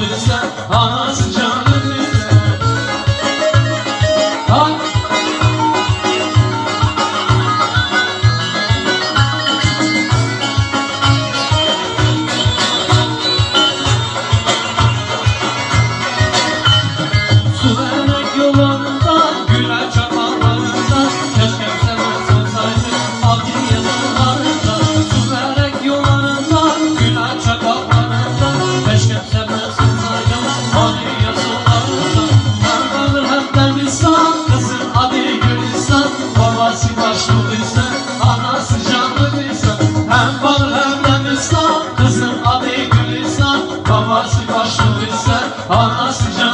başladıysa, anası canlıysa. Hay! Su vermek yolunda, güler çakallarında, keşke sevmez olsaydı adli yazılarında. Su vermek yollarında, güler çakallarında, keşke sevmez olsaydı adli yazılarında. Hem kalır hem de lisan, kızın adı Gülistan. Babası başlıysa, anası canlıysa. Hem kalır hem de lisan, kızın adı Gülistan. Babası başlıysa, anası canlıysa.